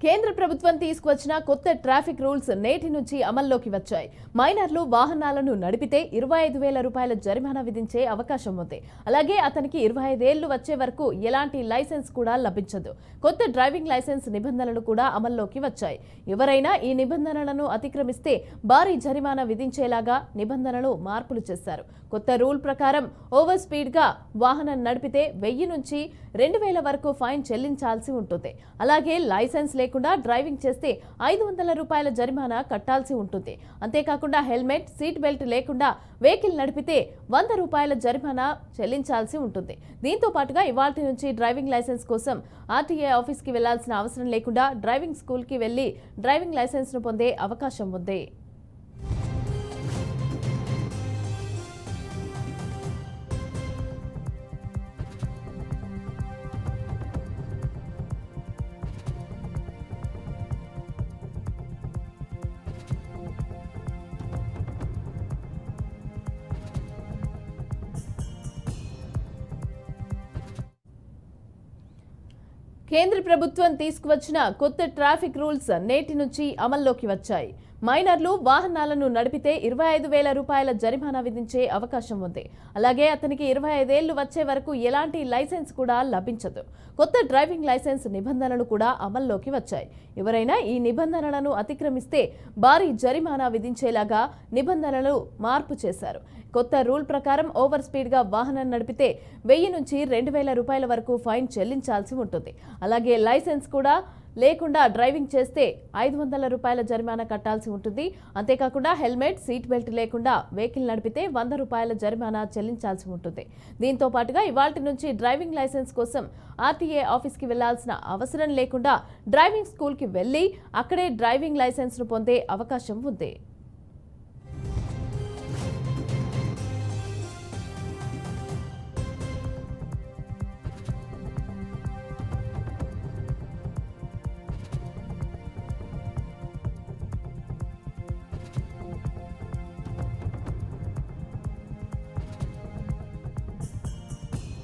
కేంద్ర ప్రభుత్వం తీసుకువచ్చిన కొత్త ట్రాఫిక్ రూల్స్ నేటి నుంచి అమల్లోకి వచ్చాయి. మైనర్లు వాహనాలను నడిపితే 25,000 రూపాయల జరిమానా విధించే అవకాశం ఉంది. అలాగే అతనికి 25 ఏళ్లు వచ్చే వరకు ఎలాంటి లైసెన్స్ కూడా లభించదు. కొత్త డ్రైవింగ్ లైసెన్స్ నిబంధనలు కూడా అమల్లోకి వచ్చాయి. ఎవరైనా ఈ నిబంధనలను అతిక్రమిస్తే భారీ జరిమానా విధించేలాగా నిబంధనలు మార్పులు చేశారు. కొత్త రూల్ ప్రకారం ఓవర్ స్పీడ్ గా వాహనం నడిపితే 1000 నుంచి 2000 వరకు ఫైన్ చెల్లించాల్సి ఉంటుంది. అలాగే లైసెన్స్ లేకుండా డ్రైవింగ్ చేస్తే 500 రూపాయల జరిమానా కట్టాల్సి ఉంటుంది. అంతేకాకుండా హెల్మెట్, సీట్ బెల్ట్ లేకుండా వెహికల్ నడిపితే 100 రూపాయల జరిమానా చెల్లించాల్సి ఉంటుంది. దీంతో పాటుగా ఇవాల్టి నుంచి డ్రైవింగ్ లైసెన్స్ కోసం ఆర్టీఏ ఆఫీస్కి వెళ్లాల్సిన అవసరం లేకుండా డ్రైవింగ్ స్కూల్కి వెళ్లి డ్రైవింగ్ లైసెన్స్ను పొందే అవకాశం ఉంది. కేంద్ర ప్రభుత్వం తీసుకువచ్చిన కొత్త ట్రాఫిక్ రూల్స్ నేటి నుంచి అమల్లోకి వచ్చాయి. మైనర్లు వాహనాలను నడిపితే 25,000 రూపాయల జరిమానా విధించే అవకాశం ఉంది. అలాగే అతనికి 25 ఏళ్లు వచ్చే వరకు ఎలాంటి లైసెన్స్ కూడా లభించదు. కొత్త డ్రైవింగ్ లైసెన్స్ నిబంధనలు కూడా అమల్లోకి వచ్చాయి. ఎవరైనా ఈ నిబంధనలను అతిక్రమిస్తే భారీ జరిమానా విధించేలాగా నిబంధనలు మార్పు చేశారు. కొత్త రూల్ ప్రకారం ఓవర్ స్పీడ్ గా వాహనం నడిపితే 1000 నుంచి 2000 రూపాయల వరకు ఫైన్ చెల్లించాల్సి ఉంటుంది. అలాగే లైసెన్స్ కూడా లేకుండా డ్రైవింగ్ చేస్తే 500 రూపాయల జరిమానా కట్టాల్సి ఉంటుంది. అంతేకాకుండా హెల్మెట్, సీట్ బెల్ట్ లేకుండా వెహికల్ నడిపితే 100 రూపాయల జరిమానా చెల్లించాల్సి ఉంటుంది. దీంతో పాటుగా ఇవాల్టి నుంచి డ్రైవింగ్ లైసెన్స్ కోసం ఆర్టీఏ ఆఫీస్కి వెళ్లాల్సిన అవసరం లేకుండా డ్రైవింగ్ స్కూల్కి వెళ్లి అక్కడే డ్రైవింగ్ లైసెన్స్ను పొందే అవకాశం ఉంది.